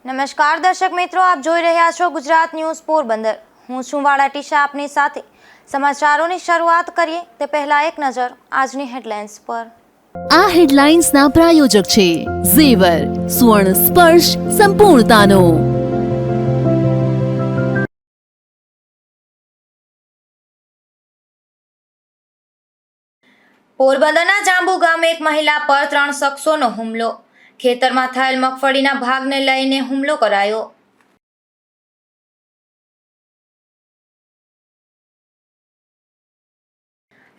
નમસ્કાર દર્શક મિત્રો, આપ જોઈ રહ્યા છો ગુજરાત ન્યૂઝ પોરબંદર। હું છું વાળા ટીશા આપની સાથે। સમાચારોની શરૂઆત કરીએ તે પહેલા એક નજર આજની હેડલાઇન્સ પર। આ હેડલાઇન્સના પ્રાયોજક છે ઝેવર, સ્વર્ણ સ્પર્શ સંપૂર્ણતાનો। પોરબંદરના જાંબુ ગામે એક મહિલા પર 3 શખ્સોનો હુમલો। ખેતરમાં થયેલ મગફળીના ભાગને લઈને હુમલો કરાયો।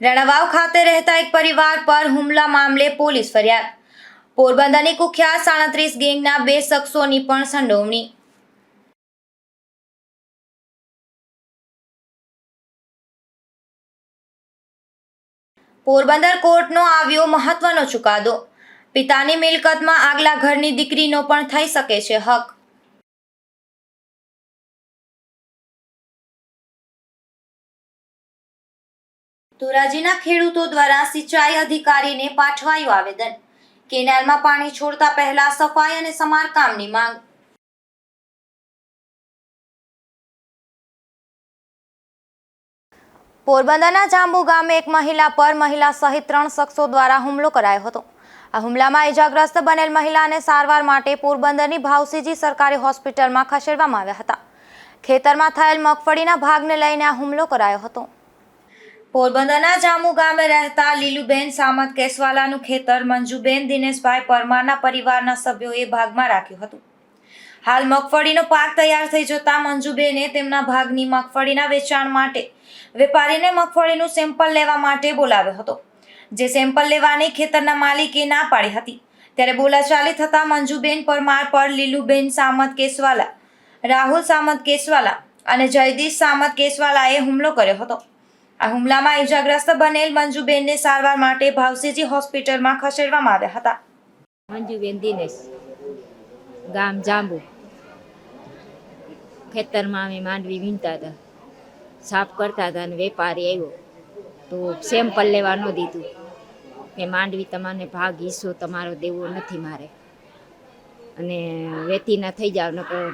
રણાવાવ ખાતે રહેતા એક પરિવાર પર હુમલા મામલે પોલીસ ફરિયાદ। પોરબંદરની કુખ્યાત 37 ગેંગના 2 શખ્સોની પણ સંડોવણી। પોરબંદર કોર્ટનો આવ્યો મહત્વનો ચુકાદો। પિતાની મિલકતમાં આગલા ઘરની દીકરીનો પણ થઈ શકે છે હક। ધોરાજીના ખેડૂતો દ્વારા સિંચાઈ અધિકારીને પાઠવાયું આવેદન। કેનાલમાં પાણી છોડતા પહેલા સફાઈ અને સમારકામની માંગ। પોરબંદરના જાંબુ ગામે એક મહિલા પર મહિલા સહિત 3 શખ્સો દ્વારા હુમલો કરાયો હતો। આ હુમલામાં ઇજાગ્રસ્ત બનેલ મહિલાને સારવાર માટે પોરબંદરની ભાવસીજી સરકારી હોસ્પિટલમાં ખસેડવામાં આવ્યા હતા। ખેતરમાં થયેલ મગફળીના ભાગને લઈને આ હુમલો કરાયો હતો। પોરબંદરના જાંબુ ગામે રહેતા લીલુબેન સામત કેસવાલાનું ખેતર મંજુબેન દિનેશભાઈ પરમારના પરિવારના સભ્યોએ ભાગમાં રાખ્યું હતું। હાલ મગફળીનો પાક તૈયાર થઈ જતા મંજુબેને તેમના ભાગની મગફળીના વેચાણ માટે વેપારીને મગફળીનું સેમ્પલ લેવા માટે બોલાવ્યો હતો, જે સેમ્પલ લેવાની ખેતરના માલિકે ના પાડી હતી। ત્યારે બોલાચાલી થતા મંજુબેન પરમાર પર લીલુબેન સામત કેસવાલા, રાહુલ સામત કેસવાલા અને જયદીશ સામત કેસવાલાએ હુમલો કર્યો હતો। આ હુમલામાં ઇજાગ્રસ્ત બનેલ મંજુબેનને સારવાર માટે ભાવસીજી હોસ્પિટલમાં ખસેડવામાં આવ્યા હતા। મંજુબેન દિનેશ, ગામ જાંબુ। ખેતરમાં અમે માંડવી વીણતા હતા, સાફ કરતા હતા અને વેપારી આવ્યો તો સેમ્પલ લેવા ન દીધું કે માંડવી તમારે ભાગ હિસ્સો તમારો દેવો નથી મારે, અને વેતી ના થઈ જાવ નકર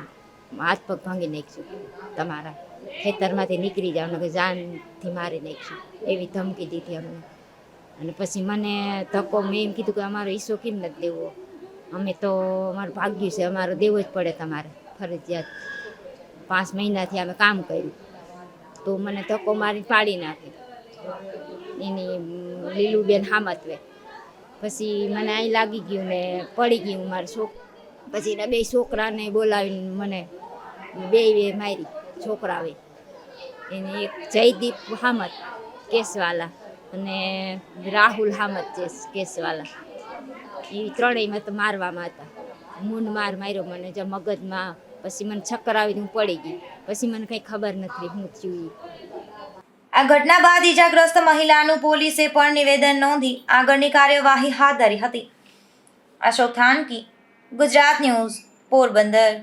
હાથ પગ ભાંગી નાખીશું, તમારા ખેતરમાંથી નીકળી જાવ નકર જાનથી મારી નાખીશું, એવી ધમકી દીધી અમને। અને પછી મને ધક્કો, મેં એમ કીધું કે અમારો હિસ્સો કેમ નથી દેવો, અમે તો અમારું ભાગ્યું છે, અમારો દેવો જ પડે તમારે ફરજિયાત। 5 મહિનાથી અમે કામ કર્યું તો મને ધક્કો મારી પાડી નાખે એની લીલુબેન હામતવે। પછી મને અહીં લાગી ગયું ને પડી ગયું મારા પછી એના 2 છોકરાને બોલાવીને મને 2 મારી છોકરાવે, એને એક જયદીપ હામત કેસવાલા અને રાહુલ હામત કેસવાલા, એ ત્રણેયમાં તો મારવામાં હતા। મૂન માર્યો મને જે મગજમાં, પછી મને ચક્કર આવી હું પડી ગઈ, પછી મને કંઈ ખબર નથી હું થયું। આ ઘટના બાદ ઇજાગ્રસ્ત મહિલાનું પોલીસે પણ નિવેદન નોંધી આગળની કાર્યવાહી હાથ ધરી હતી। અશોક થાનકી, ગુજરાત ન્યૂઝ, પોરબંદર।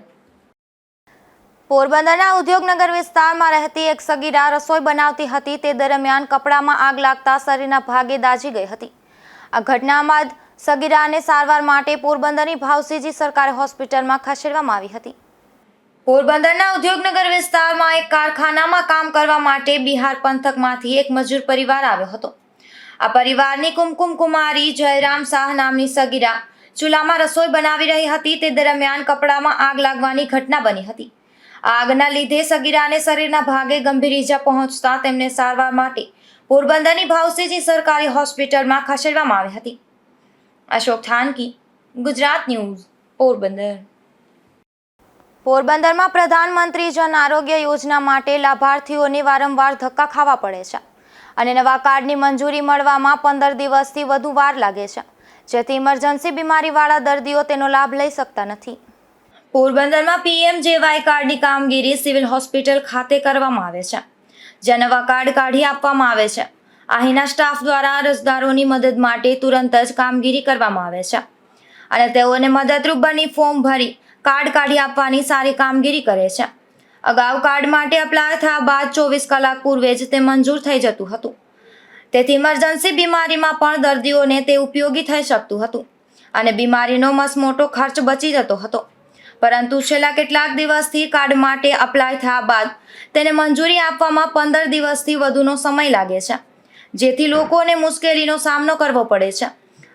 પોરબંદરના ઉદ્યોગનગર વિસ્તારમાં રહેતી એક સગીરા રસોઈ બનાવતી હતી, તે દરમિયાન કપડામાં આગ લાગતા શરીરના ભાગે દાઝી ગઈ હતી। આ ઘટના બાદ સગીરાને સારવાર માટે પોરબંદરની ભાવસીજી સરકારી હોસ્પિટલમાં ખસેડવામાં આવી હતી। પોરબંદરના ઉદ્યોગનગર વિસ્તારમાં એક કારખાનામાં કામ કરવા માટે બિહાર પંથકમાંથી એક મજૂર પરિવાર આવ્યો હતો। આ પરિવારની કુમકુમ કુમારી જયરામ શાહ નામની સગીરા ચૂલામાં રસોઈ બનાવી રહી હતી, તે દરમિયાન કપડામાં આગ લાગવાની ઘટના બની હતી। આગના લીધે સગીરાને શરીરના ભાગે ગંભીર ઈજા પહોંચતા તેમને સારવાર માટે પોરબંદરની ભાવસીજી સરકારી હોસ્પિટલમાં ખસેડવામાં આવી હતી। અશોક થાનકી, ગુજરાત ન્યૂઝ, પોરબંદર। પોરબંદરમાં પ્રધાનમંત્રી જન આરોગ્ય યોજના માટે લાભાર્થીઓને વારંવાર ધક્કા ખાવા પડે છે અને નવા કાર્ડની મંજૂરી મળવામાં 15 દિવસથી વધુ વાર લાગે છે, જેથી ઇમરજન્સી બીમારીવાળા દર્દીઓ તેનો લાભ લઈ શકતા નથી। પોરબંદરમાં PMJY કાર્ડની કામગીરી સિવિલ હોસ્પિટલ ખાતે કરવામાં આવે છે, જ્યાં નવા કાર્ડ કાઢી આપવામાં આવે છે। અહીંના સ્ટાફ દ્વારા અરજદારોની મદદ માટે તુરંત જ કામગીરી કરવામાં આવે છે અને તેઓને મદદરૂપ બની ફોર્મ ભરી કાર્ડ કાઢી આપવાની સારી કામગીરી કરે છે। અગાઉ કાર્ડ માટે અપ્લાય થયા બાદ 24 કલાક પૂર્વે જ તે મંજૂર થઈ જતું હતું, તેથી ઇમરજન્સી બીમારીમાં પણ દર્દીઓને તે ઉપયોગી થઈ શકતું હતું અને બીમારીનો મસમોટો ખર્ચ બચી જતો હતો। પરંતુ છેલ્લા કેટલાક દિવસથી કાર્ડ માટે અપ્લાય થયા બાદ તેને મંજૂરી આપવામાં 15 દિવસથી વધુનો સમય લાગે છે, જેથી લોકોને મુશ્કેલીનો સામનો કરવો પડે છે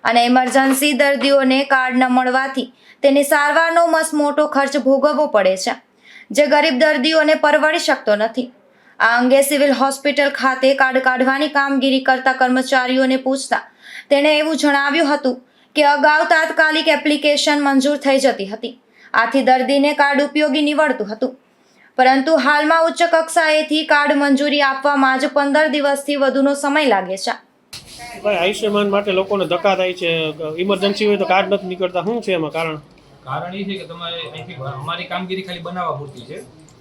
અને ઇમરજન્સી દર્દીઓને કાર્ડ ન મળવાથી તેની સારવારનો મોટો ખર્ચ ભોગવવો પડે છે, જે ગરીબ દર્દીઓને પરવડી શકતો નથી. આ અંગે સિવિલ હોસ્પિટલ ખાતે કાર્ડ કાઢવાની કામગીરી કરતા કર્મચારીઓને પૂછતા તેણે એવું જણાવ્યું હતું કે અગાઉ તાત્કાલિક એપ્લિકેશન મંજૂર થઈ જતી હતી, આથી દર્દીને કાર્ડ ઉપયોગી નીવડતું હતું, પરંતુ હાલમાં ઉચ્ચ કક્ષાએથી કાર્ડ મંજૂરી આપવામાં જ 15 દિવસથી વધુનો સમય લાગે છે. ભાઈ આયુષ્યમાન માટે લોકોને ધક્કા થાય છે, ઇમરજન્સી હોય તો કાર્ડ નથી નીકળતા. શું છે એમાં કારણ? કારણ એ છે કે તમારે અહીંથી અમારી કામગીરી ખાલી બનાવવા પૂરતી છે,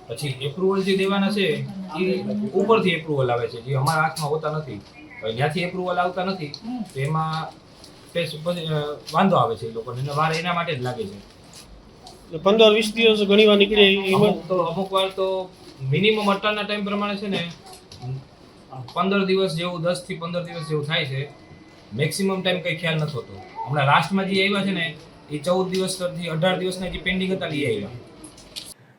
પછી એપ્રુવલ જે દેવાના છે એ ઉપરથી એપ્રુવલ આવે છે, જે અમારા હાથમાં હોતા નથી. જ્યાંથી એપ્રુવલ આવતા નથી તો એમાં વાંધો આવે છે એ લોકોને, અને વાર એના માટે જ લાગે છે. 15-20 દિવસ ઘણી વાર નીકળે. અમુક વાર તો મિનિમમ અત્યારના ટાઈમ પ્રમાણે છે ને 15 દિવસ જેવું, 10 થી 15 દિવસ જેવું થાય છે. મેક્સિમમ ટાઈમ કંઈ ખ્યાલ નથી હોતો. હમણાં લાસ્ટમાં જે આવ્યા છે ને એ 14 દિવસથી 18 દિવસના જે પેન્ડિંગ હતા એ આવ્યા.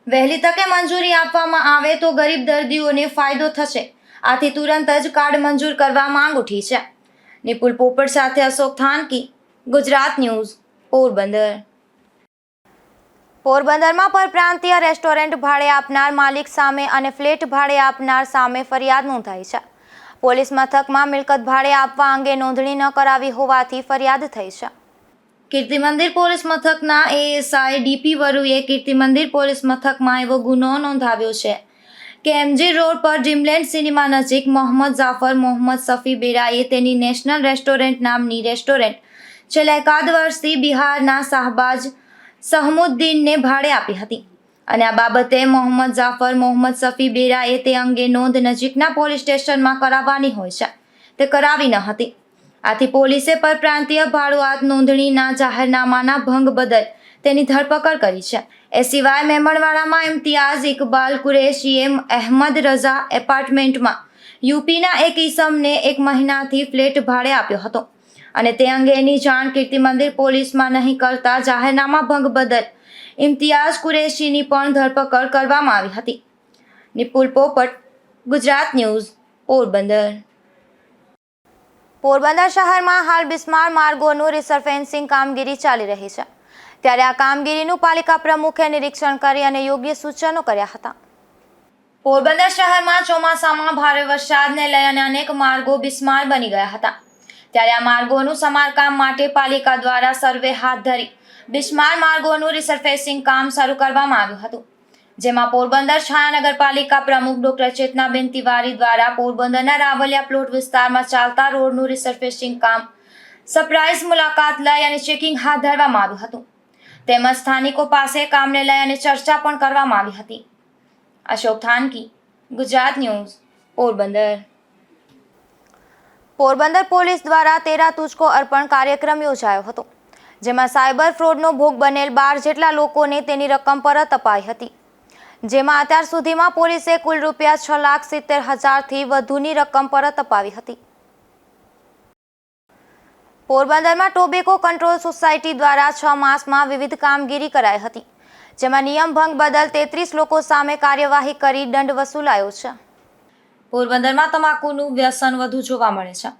વહેલી તકે મંજૂરી આપવામાં આવે તો ગરીબ દર્દીઓને ફાયદો થશે, આથી તુરંત જ કાર્ડ મંજૂર કરવા માંગ ઉઠી છે. નિપુલ પોપટ સાથે અશોક થાનકી, ગુજરાત ન્યૂઝ, પોરબંદર. પોરબંદરમાં પરપ્રાંતીય રેસ્ટોરન્ટ ભાડે આપનાર માલિક સામે અને ફ્લેટ ભાડે આપનાર સામે ફરિયાદ નોંધાઈ છે. પોલીસ મથકમાં મિલકત ભાડે આપવા અંગે નોંધણી ન કરાવી હોવાથી ફરિયાદ થઈ છે. કીર્તિમંદિર પોલીસ મથકના એએસઆઈ ડીપી વરુએ કીર્તિમંદિર પોલીસ મથકમાં એવો ગુનો નોંધાવ્યો છે કે એમજી રોડ પર ડ્રીમલેન્ડ સિનેમા નજીક મોહમ્મદ જાફર મોહમ્મદ સફી બેરાએ તેની નેશનલ રેસ્ટોરન્ટ નામની રેસ્ટોરન્ટ છેલ્લા 1 વર્ષથી બિહારના શાહબાજ સહમુદ્દીનને ભાડે આપી હતી અને આ બાબતે મોહમ્મદ જાફર મોહમ્મદ સફી બેરાએ તે અંગે નોંધ નજીકના પોલીસ સ્ટેશનમાં કરાવવાની હોય છે, તે કરાવી ન હતી. આથી પોલીસે પરપ્રાંતીય ભાડુઆત નોંધણીના જાહેરનામાના ભંગ બદલ તેની ધરપકડ કરી છે. એ સિવાય મેમણવાડામાં ઇમ્તિયાઝ ઇકબાલ કુરેશીએ અહેમદ રઝા એપાર્ટમેન્ટમાં યુપીના એક ઈસમને 1 મહિનાથી ફ્લેટ ભાડે આપ્યો હતો અને તે અંગેની જાણ કીર્તિમંદિર પોલીસમાં નહીં કરતા જાહેરનામા ભંગ બદલ ઇમ્તિયાઝ કુરેશીની પણ ધરપકડ કરવામાં આવી હતી. નિપુલ પોપટ, ગુજરાત ન્યૂઝ, પોરબંદર. પોરબંદર શહેરમાં હાલ બિસ્માર માર્ગોનું રિસર્ફેન્સિંગ કામગીરી ચાલી રહી છે, ત્યારે આ કામગીરીનું પાલિકા પ્રમુખે નિરીક્ષણ કરી અને યોગ્ય સૂચનો કર્યા હતા. પોરબંદર શહેરમાં ચોમાસામાં ભારે વરસાદને લઈ અને અનેક માર્ગો બિસ્માર બની ગયા હતા, ત્યારે આ માર્ગોનું સમારકામ માટે પાલિકા દ્વારા સર્વે હાથ ધરી બિસ્માર માર્ગોનું રિસર્ફેસિંગ કામ શરૂ કરવામાં આવ્યું હતું, જેમાં પોરબંદર છાયા નગરપાલિકા પ્રમુખ ડોક્ટર ચેતનાબેન તિવારી દ્વારા પોરબંદરના રાવલિયા પ્લોટ વિસ્તારમાં ચાલતા રોડનું રિસર્ફેસિંગ કામ સરપ્રાઇઝ મુલાકાત લઈ અને ચેકિંગ હાથ ધરવામાં આવ્યું હતું, તેમજ સ્થાનિકો પાસે કામને લઈ અને ચર્ચા પણ કરવામાં આવી હતી. અશોક થાનકી, ગુજરાત ન્યૂઝ, પોરબંદર. પોરબંદર પોલીસ દ્વારા તેરા તુજકો અર્પણ કાર્યક્રમ યોજાયો હતો, જેમાં સાયબર ફ્રોડનો ભોગ બનેલ 12 જેટલા લોકોને તેની રકમ પરત અપાઈ હતી, જેમાં અત્યાર સુધીમાં પોલીસે કુલ ₹6,70,000થી વધુની રકમ પરત અપાવી હતી. પોરબંદરમાં ટોબેકો કંટ્રોલ સોસાયટી દ્વારા 6 માસમાં વિવિધ કામગીરી કરાઈ હતી, જેમાં નિયમ ભંગ બદલ 33 લોકો સામે કાર્યવાહી કરી દંડ વસૂલાયો છે. પોરબંદરમાં તમાકુનું વ્યસન વધુ જોવા મળે છે.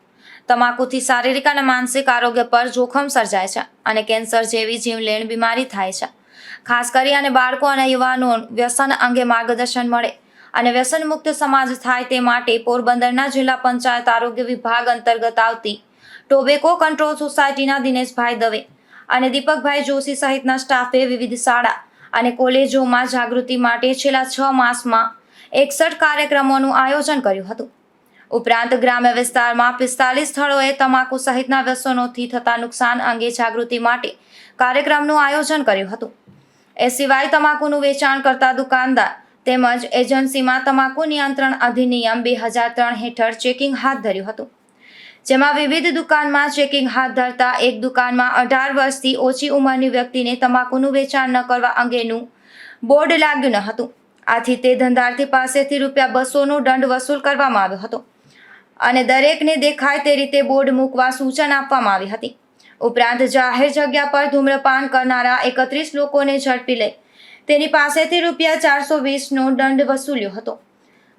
તમાકુથી શારીરિક અને માનસિક આરોગ્ય પર જોખમ સર્જાય છે અને કેન્સર જેવી જીવલેણ બીમારી થાય છે. ખાસ કરી અને બાળકો અને યુવાનો વ્યસન અંગે માર્ગદર્શન મળે અને વ્યસન મુક્ત સમાજ થાય તે માટે પોરબંદરના જિલ્લા પંચાયત આરોગ્ય વિભાગ અંતર્ગત આવતી ટોબેકો કંટ્રોલ સોસાયટીના દિનેશભાઈ દવે અને દીપકભાઈ જોશી સહિતના સ્ટાફે વિવિધ શાળા અને કોલેજોમાં જાગૃતિ માટે છેલ્લા 6 માસમાં 61 કાર્યક્રમોનું આયોજન કર્યું હતું. ઉપરાંત ગ્રામ્ય વિસ્તારમાં 45 સ્થળોએ તમાકુ સહિતના વ્યસનોથી થતા નુકસાન અંગે જાગૃતિ માટે કાર્યક્રમનું આયોજન કર્યું હતું. એ સિવાય તમાકુનું વેચાણ કરતા દુકાનદાર તેમજ એજન્સીમાં તમાકુ નિયંત્રણ અધિનિયમ 2003 હેઠળ ચેકિંગ હાથ ધર્યું હતું, જેમાં વિવિધ દુકાનમાં ચેકિંગ હાથ ધરતા એક દુકાનમાં 18 વર્ષથી ઓછી ઉંમરની વ્યક્તિને તમાકુનું વેચાણ ન કરવા અંગેનું બોર્ડ લાગ્યું ન હતું, આથી તે ધંધાર્થી પાસેથી ₹200નો દંડ વસૂલ કરવામાં આવ્યો હતો અને દરેકને દેખાય તે રીતે બોર્ડ મૂકવા સૂચન આપવામાં આવી હતી. ઉપરાંત જાહેર જગ્યા પર ધૂમ્રપાન કરનારા 31 લોકોને ઝડપી લઈ તેની પાસેથી ₹420નો દંડ વસૂલ્યો હતો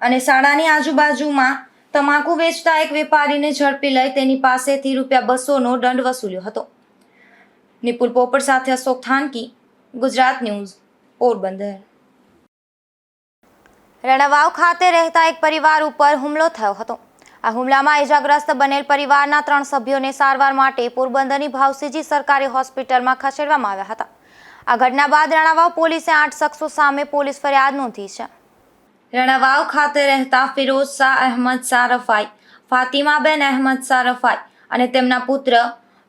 અને શાળાની આજુબાજુમાં તમાકુ વેચતા એક વેપારીને ઝડપી લઈ તેની પાસેથી ₹200નો દંડ વસૂલ્યો હતો. નિપુલ પોપટ સાથે અશોક થાનકી, ગુજરાત ન્યૂઝ, પોરબંદર. રણાવાવ ખાતે રહેતા એક પરિવાર ઉપર હુમલો થયો હતો. આ હુમલામાં ઇજાગ્રસ્ત બનેલ પરિવારના 3 સભ્યોને સારવાર માટે પોરબંદરની ભાવસીજી સરકારી હોસ્પિટલમાં ખસેડવામાં આવ્યા હતા. આ ઘટના બાદ રણાવાવ પોલીસે 8 શખ્સો સામે પોલીસ ફરિયાદ નોંધી છે. રણાવાવ ખાતે રહેતા ફિરોઝ શાહ અહેમદ શાહ રફાઈ, ફાતિમાબેન અહેમદ શાહ રફાઈ અને તેમના પુત્ર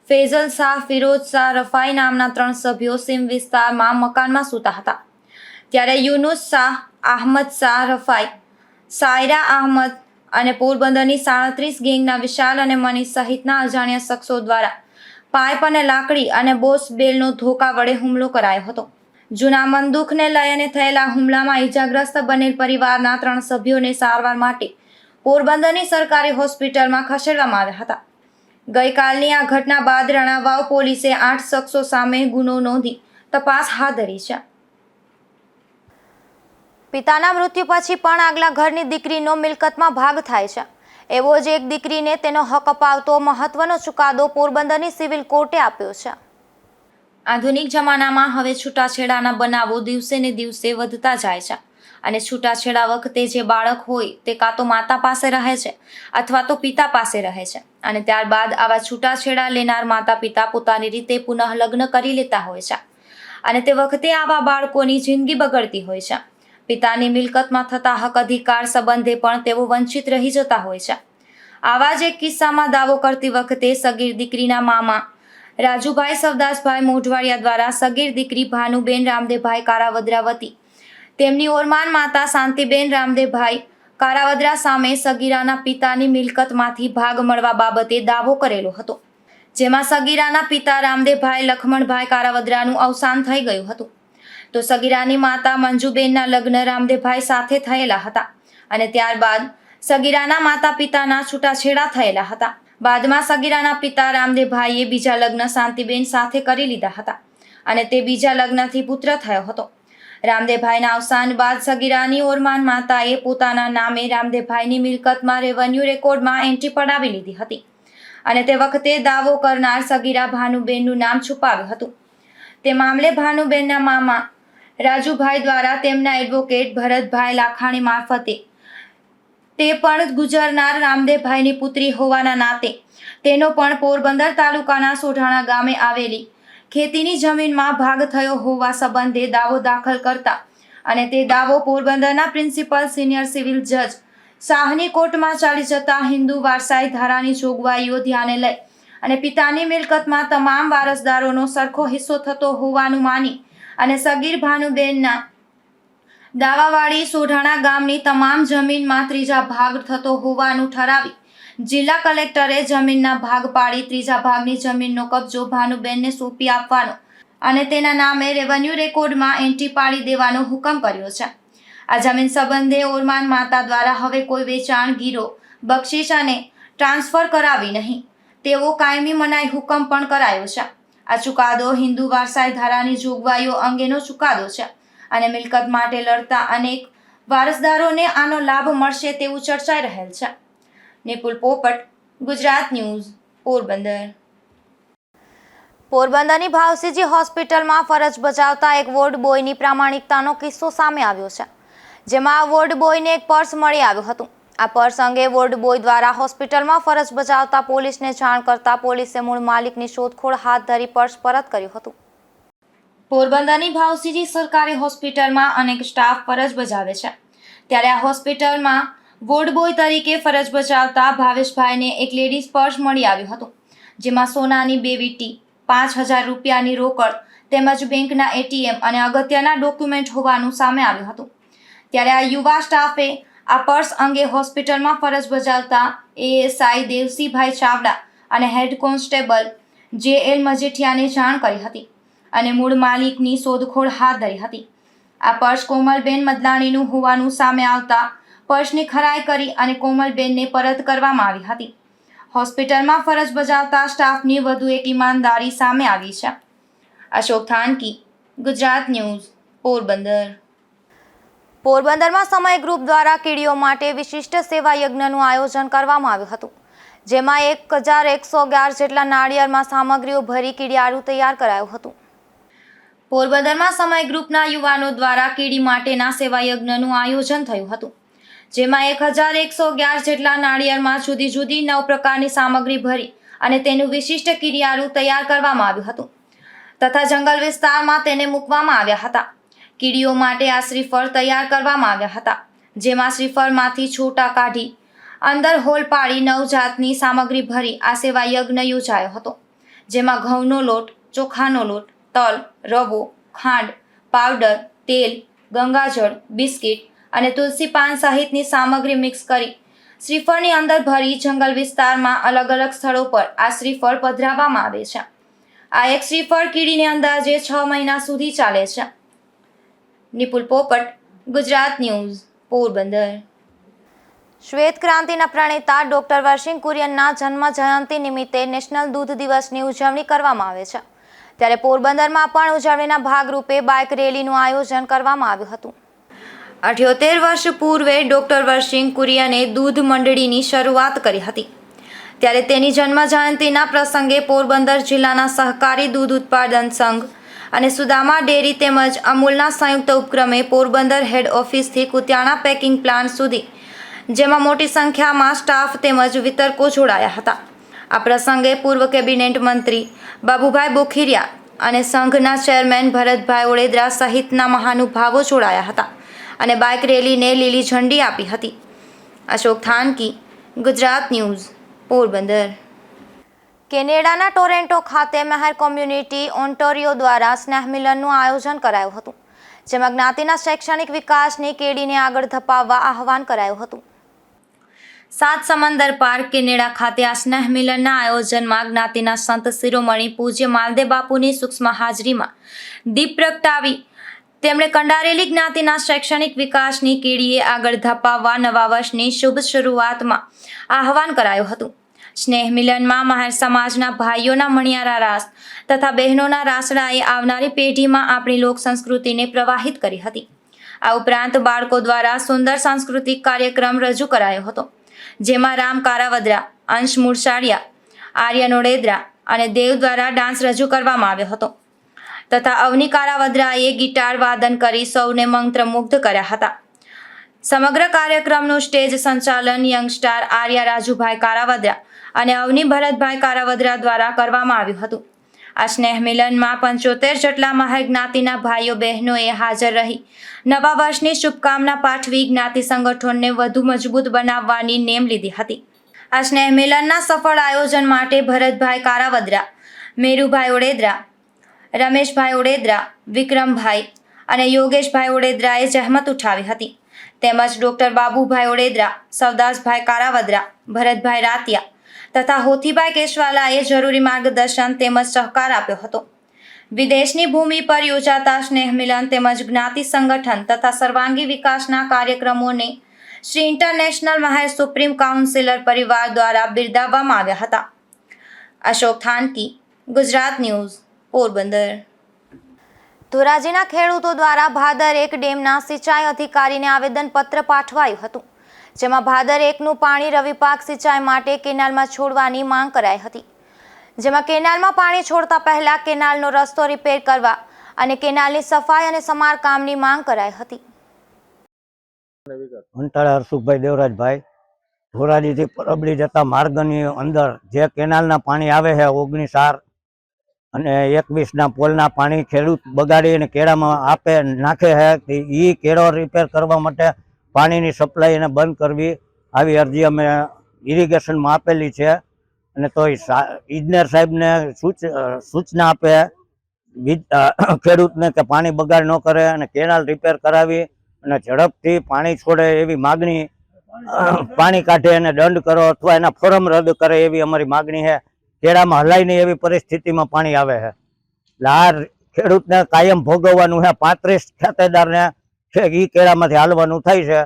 ફેઝલ શાહ ફિરોઝ શાહ રફાઈ નામના 3 સભ્યો સીમ વિસ્તારમાં મકાનમાં સૂતા હતા. ત્યારે યુનુસ શાહ અહમદ શાહ રફાઈ, સાયરા અહમદ અને પોરબંદરની 37 ગેંગના વિશાલ અને મનીષ સહિતના અજાણ્યા શખ્સો દ્વારા પાઇપ અને લાકડી અને બોસ બેલનો ધોકા વડે હુમલો કરાયો હતો. જૂના બંદૂકને લઈને થયેલા હુમલામાં ઇજાગ્રસ્ત બનેલ પરિવારના 3 સભ્યોને સારવાર માટે પોરબંદરની સરકારી હોસ્પિટલમાં ખસેડવામાં આવ્યા હતા. ગઈકાલની આ ઘટના બાદ રણાવાવ પોલીસે 8 શખ્સો સામે ગુનો નોંધી તપાસ હાથ ધરી છે. પિતાના મૃત્યુ પછી પણ આગલા ઘરની દીકરીનો મિલકતમાં ભાગ થાય છે. એવો જ એક દીકરીને તેનો હક અપાવતો મહત્વનો ચુકાદો પોરબંદરની સિવિલ કોર્ટે આપ્યો છે. આધુનિક જમાનામાં હવે છૂટાછેડાના બનાવો દિવસે ને દિવસે વધતા જાય છે અને છૂટાછેડા વખતે જે બાળક હોય તે કાં તો માતા પાસે રહે છે અથવા તો પિતા પાસે રહે છે અને ત્યારબાદ આવા છૂટાછેડા લેનાર માતા પિતા પોતાની રીતે પુનઃ લગ્ન કરી લેતા હોય છે અને તે વખતે આવા બાળકોની જિંદગી બગડતી હોય છે. પિતાની મિલકતમાં થતા હક અધિકાર સંબંધે પણ તેઓ વંચિત રહી જતા હોય છે. આવા જ એક કિસ્સામાં દાવો કરતી વખતે સગીર દીકરીના મામા રાજુભાઈ સવદાસભાઈ મોઢવાડિયા દ્વારા સગીર દીકરી ભાનુબેન રામદેવભાઈ કારાવદ્રા વતી તેમની ઓરમાન માતા શાંતિબેન રામદેવભાઈ કારાવદ્રા સામે સગીરાના પિતાની મિલકતમાંથી ભાગ મળવા બાબતે દાવો કરેલો હતો. જેમાં સગીરાના પિતા રામદેવભાઈ લખમણભાઈ કારાવદ્રાનું અવસાન થઈ ગયું હતું. તો સગીરાની માતા મંજુબેનના લગ્ન રામદેવભાઈ સાથે થયેલા હતા અને ત્યારબાદ સગીરાના માતા પિતાના છૂટાછેડા થયેલા હતા. બાદમાં સગીરાના પિતા રામદેવભાઈએ બીજા લગ્ન શાંતિબેન સાથે કરી લીધા હતા અને તે બીજા લગ્નથી પુત્ર થયો હતો. રામદેવભાઈના અવસાન બાદ સગીરાની ઓરમાન માતાએ પોતાના નામે રામદેવભાઈની મિલકતમાં રેવન્યુ રેકોર્ડમાં એન્ટ્રી પડાવી લીધી હતી અને તે વખતે દાવો કરનાર સગીરા ભાનુબેનનું નામ છુપાવ્યું હતું. તે મામલે ભાનુબેનના મામા રાજુભાઈ દ્વારા તેમના એડવોકેટ ભરતભાઈ લાખાણી મારફતે તે પણ ગુજરનાર રામદેવભાઈની પુત્રી હોવાના નાતે તેનો પણ પોરબંદર તાલુકાના સોઢાણા ગામે આવેલી ખેતીની જમીનમાં ભાગ થયો હોવા સંબંધે દાવો દાખલ કરતા અને તે દાવો પોરબંદરના પ્રિન્સિપલ સિનિયર સિવિલ જજ શાહની કોર્ટમાં ચાલી જતા હિન્દુ વારસાઈ ધારાની જોગવાઈઓ ધ્યાને લઈ અને પિતાની મિલકતમાં તમામ વારસદારોનો સરખો હિસ્સો થતો હોવાનું માની અને સગીર ભાનુબેનના દાવાવાળી સોઢાણા ગામની તમામ જમીનમાં ત્રીજા ભાગ થતો હોવાનું ઠરાવી જિલ્લા કલેક્ટરે જમીનના ભાગ પાડી ત્રીજા ભાગની જમીનનો કબજો ભાનુબેનને સોંપી આપવાનો અને તેના નામે રેવન્યુ રેકોર્ડમાં એન્ટ્રી પાડી દેવાનો હુકમ કર્યો છે. આ જમીન સંબંધે ઓરમાન માતા દ્વારા હવે કોઈ વેચાણ, ગીરો, બક્ષિસ અને ટ્રાન્સફર કરાવી નહીં તેવો કાયમી મનાઈ હુકમ પણ કરાયો છે. આ ચુકાદો હિન્દુ વારસાઈ ધારાની જોગવાઈઓ અંગેનો ચુકાદો છે અને મિલકત માટે લડતા અનેક વારસદારોને આનો લાભ મળશે તેવું ચર્ચાઈ રહેલ છે. નિપુલ પોપટ, ગુજરાત ન્યૂઝ, પોરબંદર. પોરબંદરની ભાવસીજી હોસ્પિટલમાં ફરજ બજાવતા એક વોર્ડ બોયની પ્રામાણિકતાનો કિસ્સો સામે આવ્યો છે. જેમાં આ વોર્ડ બોયને એક પર્સ મળી આવ્યું હતું. આ પર્સ અંગે વોર્ડ બોય દ્વારા હોસ્પિટલમાં ફરજ બજાવતા પોલીસને જાણ કરતા પોલીસે મૂળ માલિકની શોધખોળ હાથ ધરી પર્સ પરત કર્યું હતું. પોરબંદરની ભાવસીજી સરકારી હોસ્પિટલમાં અનેક સ્ટાફ ફરજ બજાવે છે. ત્યારે આ હોસ્પિટલમાં વોર્ડ બોય તરીકે ફરજ બજાવતા ભાવેશભાઈને એક લેડીઝ પર્સ મળી આવ્યું હતું. જેમાં સોનાની 2 વીંટી, 5000 રૂપિયાની રોકડ તેમજ બેંકના એટીએમ અને અગત્યના ડોક્યુમેન્ટ હોવાનું સામે આવ્યું હતું. ત્યારે આ યુવા સ્ટાફે આ પર્સ અંગે હોસ્પિટલમાં ફરજ બજાવતા એએસઆઈ દેવસીભાઈ ચાવડા અને હેડ કોન્સ્ટેબલ JL મજીઠિયાને જાણ કરી હતી અને મૂળ માલિકની શોધખોળ હાથ ધરી હતી. આ પર્સ કોમલબેન મદલાણીનું હોવાનું સામે આવતા પર્સની ખરાઈ કરી અને કોમલબેનને પરત કરવામાં આવી હતી. હોસ્પિટલમાં ફરજ બજાવતા સ્ટાફની વધુ એક ઈમાનદારી સામે આવી છે. અશોક થાનકી, ગુજરાત ન્યૂઝ, પોરબંદરમાં સમય ગ્રુપ દ્વારા કીડીઓ માટે વિશિષ્ટ સેવા યજ્ઞનું આયોજન કરવામાં આવ્યું હતું, જેમાં 1111 જેટલા નાળિયેરમાં સામગ્રીઓ ભરી કીડિયારું તૈયાર કરાયું હતું. પોરબંદરમાં સમય ગ્રુપના યુવાનો દ્વારા કીડી માટેના સેવા યજ્ઞનું આયોજન થયું હતું, જેમાં 1111 જેટલા નાળિયેરમાં જુદી જુદી 9 પ્રકારની સામગ્રી ભરી અને તેનું વિશિષ્ટ કીડિયારું તૈયાર કરવામાં આવ્યું હતું તથા જંગલ વિસ્તારમાં તેને મૂકવામાં આવ્યા હતા. કીડીઓ માટે આ શ્રીફળ તૈયાર કરવામાં આવ્યા હતા, જેમાં શ્રીફળમાંથી છોટા કાઢી અંદર હોલ પાડી 9 જાતની સામગ્રી ભરી આ સેવા યજ્ઞ યોજાયો હતો, જેમાં ઘઉંનો લોટ, ચોખાનો લોટ, તલ, રવો, ખાંડ, પાવડર, તેલ, ગંગાજળ, બિસ્કિટ અને તુલસી પાન સહિતની સામગ્રી મિક્સ કરી શ્રીફળની અંદર ભરી જંગલ વિસ્તારમાં અલગ અલગ સ્થળો પર આ શ્રીફળ પધરાવવામાં આવે છે. આ એક શ્રીફળ કીડીને અંદાજે 6 મહિના સુધી ચાલે છે. નિપુલ પોપટ, ગુજરાત ન્યૂઝ, પોરબંદર. શ્વેત ક્રાંતિના પ્રણેતા ડોક્ટર વર્ષિંગ કુરિયનના જન્મ જયંતિ નિમિત્તે નેશનલ દૂધ દિવસની ઉજવણી કરવામાં આવે છે, ત્યારે પોરબંદરમાં પણ ઉજવણીના ભાગરૂપે બાઇક રેલીનું આયોજન કરવામાં આવ્યું હતું. 78 વર્ષ પૂર્વે ડોક્ટર વર્ષિંગ કુરિયને દૂધ મંડળીની શરૂઆત કરી હતી, ત્યારે તેની જન્મ જયંતિના પ્રસંગે પોરબંદર જિલ્લાના સહકારી દૂધ ઉત્પાદન સંઘ અને સુદામા ડેરી તેમજ અમૂલના સંયુક્ત ઉપક્રમે પોરબંદર હેડ ઓફિસથી કુતિયાણા પેકિંગ પ્લાન્ટ સુધી, જેમાં મોટી સંખ્યામાં સ્ટાફ તેમજ વિતરકો જોડાયા હતા. આ પ્રસંગે પૂર્વ કેબિનેટ મંત્રી બાબુભાઈ બોખીરિયા અને સંઘના ચેરમેન ભરતભાઈ ઓડેદરા સહિતના મહાનુભાવો જોડાયા હતા અને બાઇક રેલીને લીલી ઝંડી આપી હતી. અશોક થાનકી, ગુજરાત ન્યૂઝ, પોરબંદર. કેનેડાના ટોરેન્ટો ખાતે મહેર કોમ્યુનિટી ઓન્ટારિયો દ્વારા સ્નેહ મિલનનું આયોજન કરાયું હતું, જેમાં જ્ઞાતિના શૈક્ષણિક વિકાસની કેડીને આગળ ધપાવવા આહવાન કરાયું હતું. 7 સમંદર પાર કેનેડા ખાતે આ સ્નેહ મિલનના આયોજનમાં જ્ઞાતિના સંત શિરોમણી પૂજ્ય માલદેવ બાપુની સૂક્ષ્મ હાજરીમાં દીપ પ્રગટાવી તેમણે કંડારેલી જ્ઞાતિના શૈક્ષણિક વિકાસની કેડીએ આગળ ધપાવવા નવા વર્ષની શુભ શરૂઆતમાં આહવાન કરાયું હતું. સ્નેહ મિલનમાં મહેર સમાજના ભાઈઓના મણિયારા રાસ તથા બહેનોના રાસડાએ આવનારી પેઢીમાં આપણી લોક સંસ્કૃતિને પ્રવાહિત કરી હતી. આ ઉપરાંત બાળકો દ્વારા સુંદર સાંસ્કૃતિક કાર્યક્રમ રજૂ કરાયો હતો, જેમાં રામ કારાવદરા, અંશ મૂળસાળિયા, આર્યન ઓડેદરા અને દેવ દ્વારા ડાન્સ રજૂ કરવામાં આવ્યો હતો તથા અવની કારાવદરાએ ગિટાર વાદન કરી સૌને મંત્રમુગ્ધ કર્યા હતા. સમગ્ર કાર્યક્રમનું સ્ટેજ સંચાલન યંગસ્ટાર આર્યા રાજુભાઈ કારાવદરા અને અવની ભરતભાઈ કારાવદરા દ્વારા કરવામાં આવ્યું હતું. આ સ્નેહ મિલનમાં 75 જેટલા મહેર જ્ઞાતિના ભાઈઓ બહેનોએ હાજર રહી નવા વર્ષની શુભકામના પાઠવી જ્ઞાતિ સંગઠનને વધુ મજબૂત બનાવવાની નેમ લીધી હતી. આ સ્નેહ મિલનના સફળ આયોજન માટે ભરતભાઈ કારાવદરા, મેરુભાઈ ઓડેદરા, રમેશભાઈ ઓડેદરા, વિક્રમભાઈ અને યોગેશભાઈ ઓડેદરાએ જહેમત ઉઠાવી હતી, તેમજ ડોક્ટર બાબુભાઈ ઓડેદરા, સવદાસભાઈ કારાવદરા, ભરતભાઈ રાતિયા તથા હોથીભાઈ કેશવાલાએ જરૂરી માર્ગદર્શન તેમજ સહકાર આપ્યો હતો. વિદેશની ભૂમિ પર યોજાતા સ્નેહ મિલન તેમજ જ્ઞાતિ સંગઠન તથા સર્વાંગી વિકાસના કાર્યક્રમોને શ્રી ઇન્ટરનેશનલ મહેર સુપ્રીમ કાઉન્સિલર પરિવાર દ્વારા બિરદાવવામાં આવ્યા હતા. અશોક થાનકી, ગુજરાત ન્યૂઝ, પોરબંદર. ધોરાજીના ખેડૂતો દ્વારા ભાદર 1 ડેમના સિંચાઈ અધિકારીને આવેદનપત્ર પાઠવાયું હતું, જેમાં ભાદર 1નું પાણી રવિ પાક સિંચાઈ માટે કેનાલમાં છોડવાની માંગ કરાઈ હતી, જેમાં કેનાલમાં પાણી છોડતા પહેલા કેનાલનો રસ્તો રિપેર કરવા અને કેનાલની સફાઈ અને સમારકામની માંગ કરાઈ હતી. અંટાળા હરસુખભાઈ દેવરાજભાઈ, ધોરાજીથી પરબડી જતા માર્ગની અંદર જે કેનાલના પાણી આવે છે 19 અને 21ના પોલના પાણી ખેડૂત બગાડી અને કેળામાં આપે નાખે છે, એ કેળો રિપેર કરવા માટે પાણીની સપ્લાય એને બંધ કરવી આવી અરજી અમે ઇરિગેશનમાં આપેલી છે. અને તો ઇજનેર સાહેબને સૂચના આપે ખેડૂતને કે પાણી બગાડ ન કરે અને કેનાલ રિપેર કરાવી અને ઝડપથી પાણી છોડે એવી માગણી, પાણી કાઢે અને દંડ કરો અથવા એના ફોરમ રદ કરે એવી અમારી માગણી છે. કેળામાં હલાય નહીં એવી પરિસ્થિતિમાં પાણી આવે છે, એટલે આ ખેડૂતને કાયમ ભોગવવાનું છે. 35 ખાતેદારને છે એ કેળામાંથી હાલવાનું થાય છે,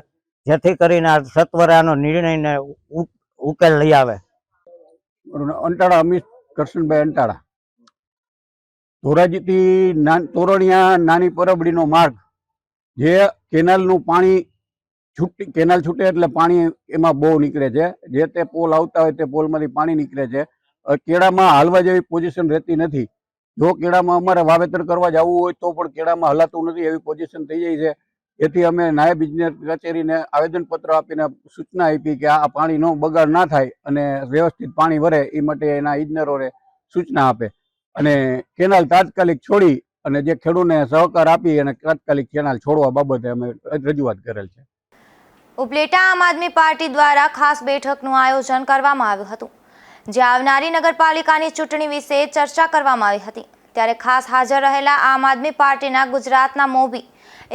જેથી કરીને આ સત્વરે આનો નિર્ણયને ઉકેલ લઈ આવે. અંટાળા અમિત કરશનભાઈ અંટાળા. ધોરાજીથી તોરણિયા નાની પરબડીનો માર્ગ જે કેનાલનું પાણી કેનાલ છૂટે એટલે પાણી એમાં બહુ નીકળે છે. જે તે પોલ આવતા હોય તે પોલમાંથી પાણી નીકળે છે. કેળામાં હાલવા જેવી પોઝિશન રહેતી નથી. જો કેળામાં અમારે વાવેતર કરવા જવું હોય તો પણ કેળામાં હલાતું નથી એવી પોઝિશન થઈ જાય છે. એથી અમે નાયબ ઇજનેર કચેરીને આવેદનપત્ર આપીને સૂચના આપી કે આ પાણીનો બગાડ ના થાય અને વ્યવસ્થિત પાણી વરે એ માટે એના ઇજનેરોને સૂચના આપે અને કેનાલ તાત્કાલિક છોડી અને જે ખેડૂતને સહકાર આપી અને તાત્કાલિક કેનાલ છોડવા બાબતે અમે રજૂઆત કરેલ છે. ઉપલેટા આમ આદમી પાર્ટી દ્વારા ખાસ બેઠકનું આયોજન કરવામાં આવ્યું હતું, જે આવનારી નગરપાલિકાની ચૂંટણી વિશે ચર્ચા કરવામાં આવી હતી. ત્યારે ખાસ હાજર રહેલા આમ આદમી પાર્ટીના ગુજરાતના મોભી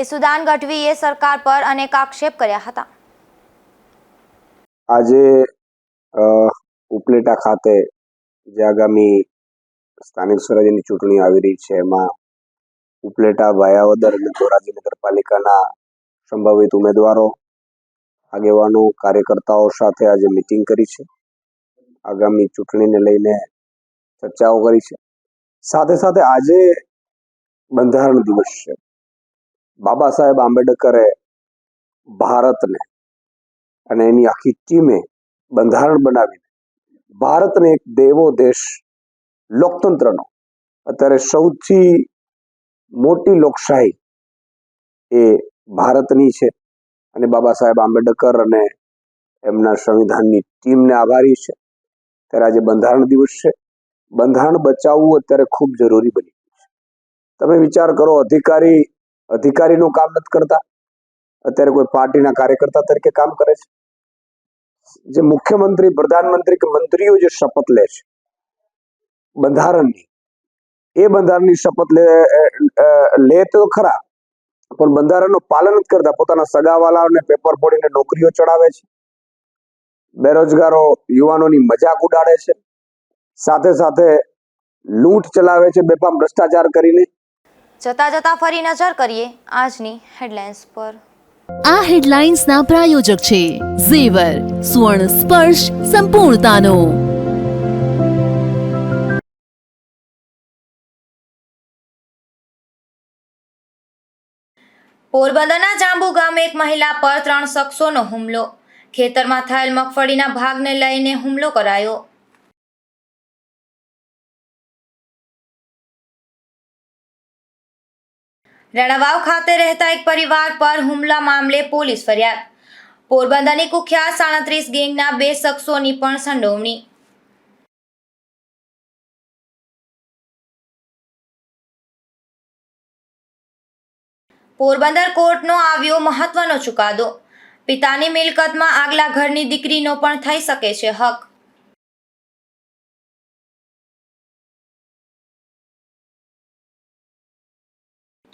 ઈસુદાન ગઢવીએ સરકાર પર અનેક આક્ષેપ કર્યા હતા. આજે ઉપલેટા ખાતે જે આગામી સ્થાનિક સ્વરાજ્યની ચૂંટણી આવી રહી છે એમાં ઉપલેટા, ભાયાવદર અને ધોરાજી નગરપાલિકાના સંભવિત ઉમેદવારો, આગેવાનો, કાર્યકર્તાઓ સાથે આજે મિટિંગ કરી છે. આગામી ચૂંટણીને લઈને ચર્ચાઓ કરી છે. સાથે સાથે આજે બંધારણ દિવસ છે. બાબા સાહેબ આંબેડકરે ભારતને અને એની આખી ટીમે બંધારણ બનાવીને ભારતને એક દેવો દેશ, લોકતંત્રનો, અત્યારે સૌથી મોટી લોકશાહી એ ભારતની છે અને બાબા સાહેબ આંબેડકર અને એમના સંવિધાનની ટીમને આભારી છે. ત્યારે આજે બંધારણ દિવસ છે. બંધારણ બચાવવું અત્યારે ખૂબ જરૂરી બની ગયું છે. તમે વિચાર કરો, અધિકારીનું કામ નથી કરતા, અત્યારે કોઈ પાર્ટીના કાર્યકર્તા તરીકે કામ કરે છે. જે મુખ્યમંત્રી, પ્રધાનમંત્રી કે મંત્રીઓ જે શપથ લે છે બંધારણની, એ બંધારણની શપથ લે તો ખરા, પણ બંધારણનું પાલન નથી કરતા. પોતાના સગાવાલાઓને પેપર ફોડીને નોકરીઓ ચડાવે છે, બેરોજગારો યુવાનોની મજાક ઉડાડે છે, સાથે સાથે લૂંટ ચલાવે છે બેફામ ભ્રષ્ટાચાર કરીને. જતા ફરી નજર કરીએ આજની હેડલાઇન્સ પર. આ હેડલાઇન્સના પ્રાયોજક છે ઝેવર, સુવર્ણ સ્પર્શ સંપૂર્ણતાનો. પોરબંદરના જાંબુ ગામે એક મહિલા પર 3 શખ્સોનો હુમલો. ખેતરમાં થયેલ મગફળીના ભાગને લઈને હુમલો કરાયો. રણાવાવ ખાતે રહેતા એક પરિવાર પર હુમલા મામલે પોલીસ ફરિયાદ. પોરબંદરની કુખ્યાત 37 ગેંગના 2 શખ્સોની પણ સંડોવણી. પોરબંદર કોર્ટનો આવ્યો મહત્વનો ચુકાદો. પિતાની મિલકતમાં આગલા ઘરની દીકરીનો પણ થઈ શકે છે હક.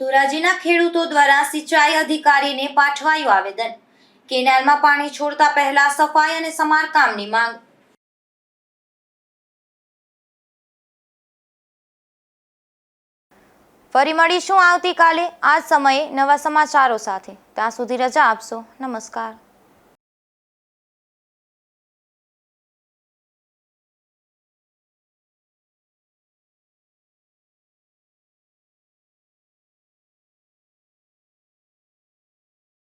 ધોરાજીના ખેડૂતો દ્વારા સિંચાઈ અધિકારીને પાઠવાયું આવેદન. કેનાલમાં પાણી છોડતા પહેલા સફાઈ અને સમારકામની માંગ. ફરી મળીશું આવતીકાલે આ જ સમયે નવા સમાચારો સાથે. ત્યાં સુધી રજા આપશો. નમસ્કાર.